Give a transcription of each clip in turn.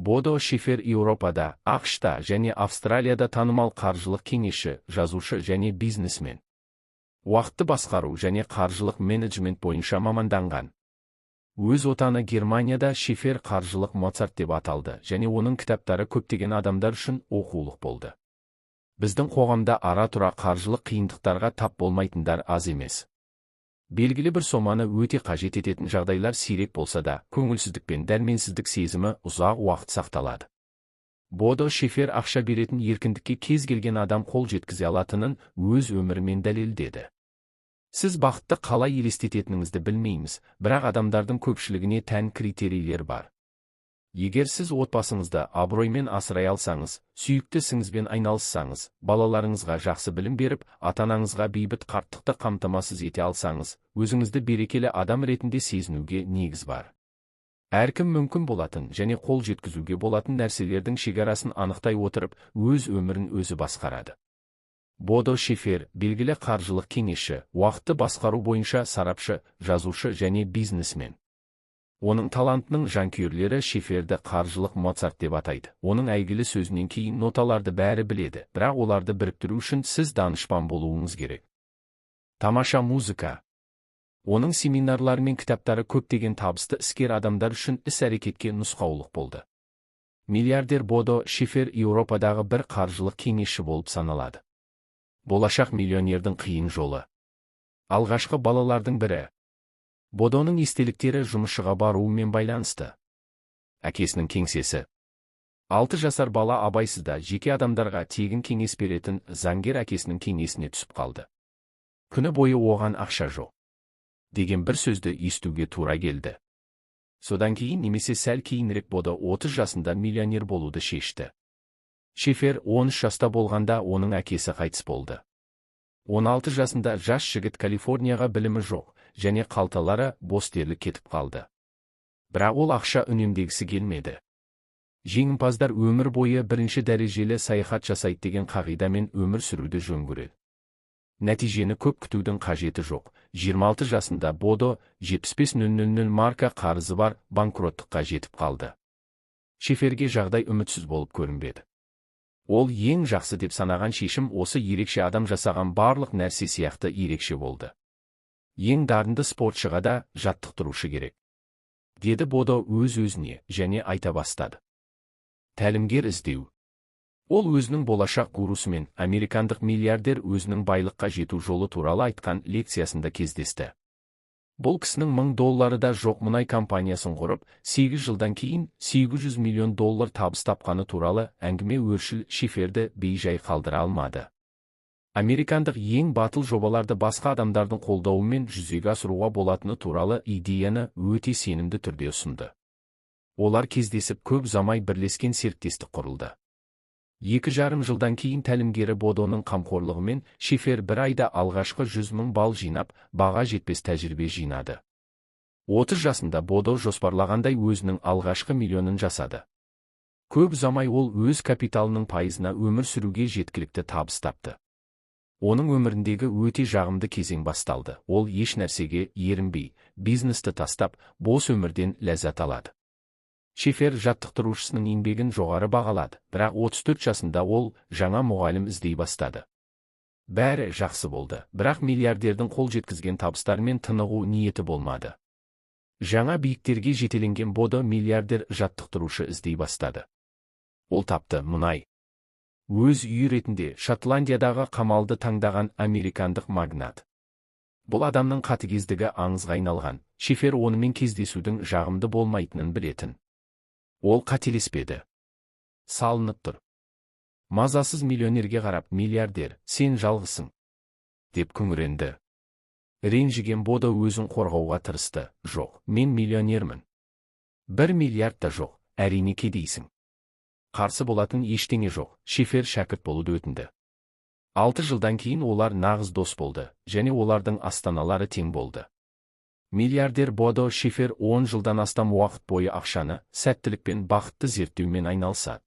Бодо Шифер Еуропада, ақш-та және Австралияда танымал қаржылық кеңесші, жазушы және бизнесмен. Уақытты басқару және қаржылық менеджмент бойынша маманданған. Өз отаны Германияда Шифер қаржылық Моцарт деп аталды және оның кітаптары көптеген адамдар үшін оқулық болды. Біздің қоғамда ара-тұра қаржылық қиындықтарға тап болмайтындар аз емес. Белгілі бір соманы өте қажет ететін жағдайлар сирек болса да, көңілсіздік пен дәрменсіздік сезімі ұзақ уақыт сақталады. Бодо Шифер ақша беретін еркіндікке кез келген адам қол жеткізе алатынын өз өмірімен дәлелдеді. Сіз бақытты қалай елестететініңізді білмейміз, бірақ адамдардың көпшілігіне тән критерийлер бар. Егер сіз отбасыңызды абыроймен асырай алсаңыз, сүйікті ісіңізбен айналыссаңыз, балаларыңызға жақсы білім беріп, ата-анаңызға бейбіт қарттықты қамтамасыз ете алсаңыз, өзіңізді берекелі адам ретінде сезінуге негіз бар. Әркім мүмкін болатын және қол жеткізуге болатын нәрселердің шекарасын анықтай отырып, өз өмірін өзі басқарады. Бодо Шифер, белгілі қаржылық кеңесші, уақытты басқару бойынша сарапшы, жазушы және бизнесмен. Оның талантының жанкүйерлері Шиферді қаржылық Моцарт деп атайды. Оның әйгілі сөзінен кейін ноталарды бәрі біледі, бірақ оларды біріктіру үшін сіз данышпан болуыңыз керек. Тамаша музыка. Оның семинарлары мен кітаптары көптеген табысты іскер адамдар үшін іс-әрекетке нұсқаулық болды. Миллиардер Бодо Шифер Еуропадағы бір қаржылық кеңесші болып саналады. Болашақ миллионердің қиын жолы. Алғашқы балалардың бірі. Бодоның естеліктері жұмысшыға баруымен байланысты. Әкесінің кеңсесі. 6 жасар бала абайсызда жеке адамдарға тегін кеңес беретін заңгер әкесінің кеңесіне түсіп қалды. Күні бойы оған ақша жоқ деген бір сөзді естуге тура келді. Содан кейін немесе сәл кейінірек Бодо 30 жасында миллионер болуды шешті. Шифер 13 жаста болғанда оның әкесі қайтыс болды. 16 жасында жас жігіт Калифорнияға білімі жоқ және қалталары бос дерлік кетіп қалды. Бірақ ол ақша үнемдегісі келмеді. Жеңімпаздар өмір бойы бірінші дәрежелі саяхат жасайды деген қағидамен өмір сүруді жөн көреді. Нәтижені көп күтудің қажеті жоқ. 26 жасында Бодо 75.000 марка қарызы бар банкроттыққа жетіп қалды. Шиферге жағдай үмітсіз болып көрінбеді. Ол ең жақсы деп санаған шешім осы ерекше адам жасаған барлық нәрсе сияқты ерекше болды. Ең дарынды спортшыға да жаттықтырушы керек, деді Бодо өз-өзіне және айта бастады. Тәлімгер іздеу. Ол өзінің болашақ гурусымен американдық миллиардер өзінің байлыққа жету жолы туралы айтқан лекциясында кездесті. Бұл кісінің $1000 да жоқ мұнай компаниясын құрып, 8 жылдан кейін $800 миллион табыс тапқаны туралы әңгіме өршіл Шиферді бейжай қалдыра алмады. Американдық ең батыл жобаларды басқа адамдардың қолдауымен жүзеге асыруға болатыны туралы идеяны өте сенімді түрде ұсынды. Олар кездесіп көп ұзамай бірлескен серіктестік құрылды. 2,5 жылдан кейін тәлімгері Бодоның қамқорлығымен Шифер бір айда алғашқы 100.000 балл жинап, баға жетпес тәжірибе жинады. 30 жасында Бодо жоспарлағандай өзінің алғашқы миллионын жасады. Көп ұзамай ол өз капиталының пайызына өмір сүруге жеткілікті табыс тапты. Оның өміріндегі өте жағымды кезең басталды. Ол еш нәрсеге ерінбей, бизнесті тастап, бос өмірден ләззат алады. Шифер жаттықтырушысының еңбегін жоғары бағалады, бірақ 34 жасында ол жаңа мұғалім іздей бастады. Бәрі жақсы болды, бірақ миллиардердің қол жеткізген табыстарымен тынығу ниеті болмады. Жаңа биіктерге жетеленген Бодо миллиардер жаттықтырушы іздей бастады. Ол тапты: мұнай. Өз үйі ретінде Шотландиядағы қамалды таңдаған американдық магнат. Бұл адамның қатыгездігі аңызға айналған. Шифер онымен кездесудің жағымды болмайтынын білетін. Ол қателеспеді. Салынып тұр. Мазасыз миллионерге қарап, миллиардер, сен жалғысың, деп күңіренді. Ренжіген Бодо өзін қорғауға тырысты. Жоқ, мен миллионермін. 1 миллиард та жоқ, әрине кедейсің. Қарсы болатын ештеңе жоқ. Шифер шәкірт болуды өтінді. 6 жылдан кейін олар нағыз дос болды, және олардың астаналары тең болды. Миллиардер Бодо Шифер 10 жылдан астам уақыт бойы ақшаны, сәттілік пен бақытты зерттеумен айналысады.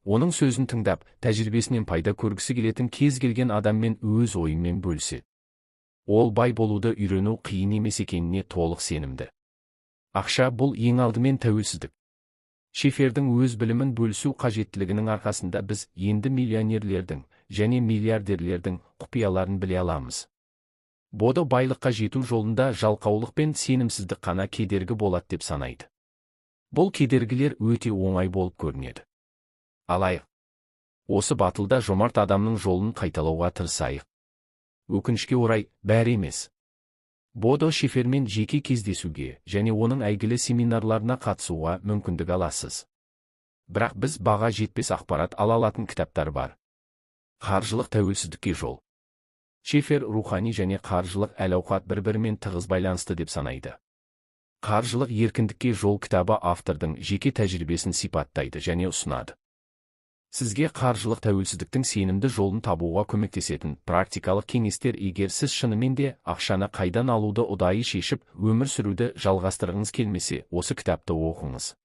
Оның сөзін тыңдап, тәжірибесінен пайда көргісі келетін кез келген адаммен өз ойымен бөліседі. Ол бай болуды үйрену қиын емес екеніне толық сенімді. Ақша бұл ең алдымен тәуелсіздік. Шифердің өз білімін бөлісу қажеттілігінің арқасында біз енді миллионерлердің және миллиардерлердің құпияларын біле аламыз. Бодо байлыққа жету жолында жалқаулық пен сенімсіздік қана кедергі болады деп санайды. Бұл кедергілер өте оңай болып көрінеді. Алайық, осы батылда жомарт адамның жолын қайталауға тырысайық. Өкінішке орай, бәрі емес. Бодо Шифермен жеке кездесуге және оның әйгілі семинарларына қатысуға мүмкіндік аласыз. Бірақ біз баға жетпес ақпарат ала алатын кітаптар бар. Қаржылық тәуелсіздікке жол. Шифер рухани және қаржылық әл-ауқат бір-бірімен тығыз байланысты деп санайды. Қаржылық еркіндікке жол кітабы автордың жеке тәжірибесін сипаттайды және ұсынады. Сізге қаржылық тәуелсіздіктің сенімді жолын табуға көмектесетін практикалық кеңестер. Егер сіз шынымен де ақшаны қайдан алуды ұдайы шешіп, өмір сүруді жалғастырғыңыз келмесе, осы кітапты оқыңыз.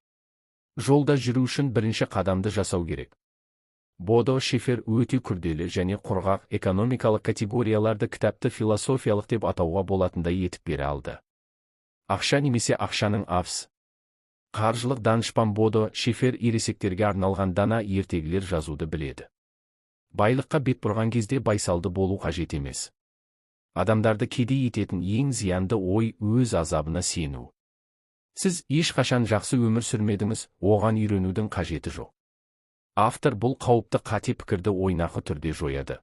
Жолда жүру үшін бірінші қадамды жасау керек. Бодо Шифер өте күрделі және құрғақ экономикалық категорияларды кітапты философиялық деп атауға болатындай етіп бере алды. Ақша немесе ақшаның авс. Қаржылық данышпан Бодо Шифер ересектерге арналған дана ертегілер жазуды біледі. Байлыққа бет бұрған кезде байсалды болу қажет емес. Адамдарды кедей ететін ең зиянды ой өз азабына сену. Сіз ешқашан жақсы өмір сүрмедіңіз, оған үйренудің қажеті жоқ. Автор бұл қауіпті қате пікірді ойнақы түрде жояды.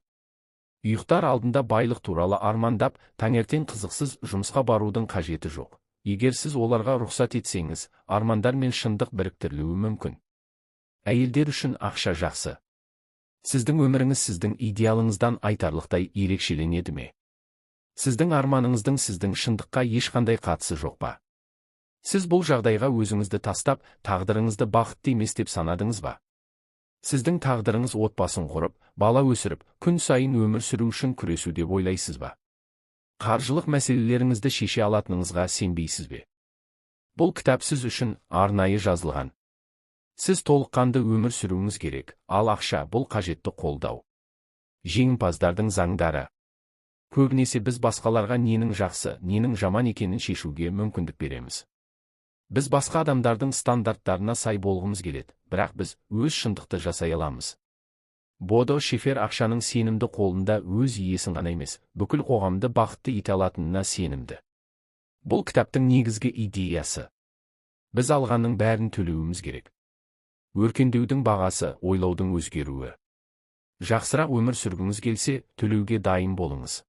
Ұйықтар алдында байлық туралы армандап, таңертең қызықсыз жұмысқа барудың қажеті жоқ. Егер сіз оларға рұқсат етсеңіз, армандар мен шындық біріктірілуі мүмкін. Әйелдер үшін ақша жақсы. Сіздің өміріңіз сіздің идеалыңыздан айтарлықтай ерекшеленеді ме? Сіздің арманыңыздың сіздің шындыққа ешқандай қатысы жоқ па? Сіз бұл жағдайға өзіңізді тастап, тағдырыңызды бақытты емес деп санадыңыз ба? Сіздің тағдырыңыз отбасын құрып, бала өсіріп, күн сайын өмір сүру үшін күресу деп ойлайсыз ба? Қаржылық мәселелеріңізді шеше алатыныңызға сенбейсіз бе? Бұл кітап сіз үшін арнайы жазылған. Сіз толыққанды өмір сүруіңіз керек, ал ақша бұл қажетті қолдау. Жеңімпаздардың заңдары. Көбінесе біз басқаларға ненің жақсы, ненің жаман екенін шешуге мүмкіндік береміз. Біз басқа адамдардың стандарттарына сай болғымыз келеді, бірақ біз өз шындықты жасай аламыз. Бодо Шифер ақшаның сенімді қолында өз иесін ғана емес, бүкіл қоғамды бақытты ете алатынына сенімді. Бұл кітаптың негізгі идеясы. Біз алғанның бәрін төлеуіміз керек. Өркендеудің бағасы ойлаудың өзгеруі. Жақсырақ өмір сүргіңіз келсе, төлеуге дайын болыңыз.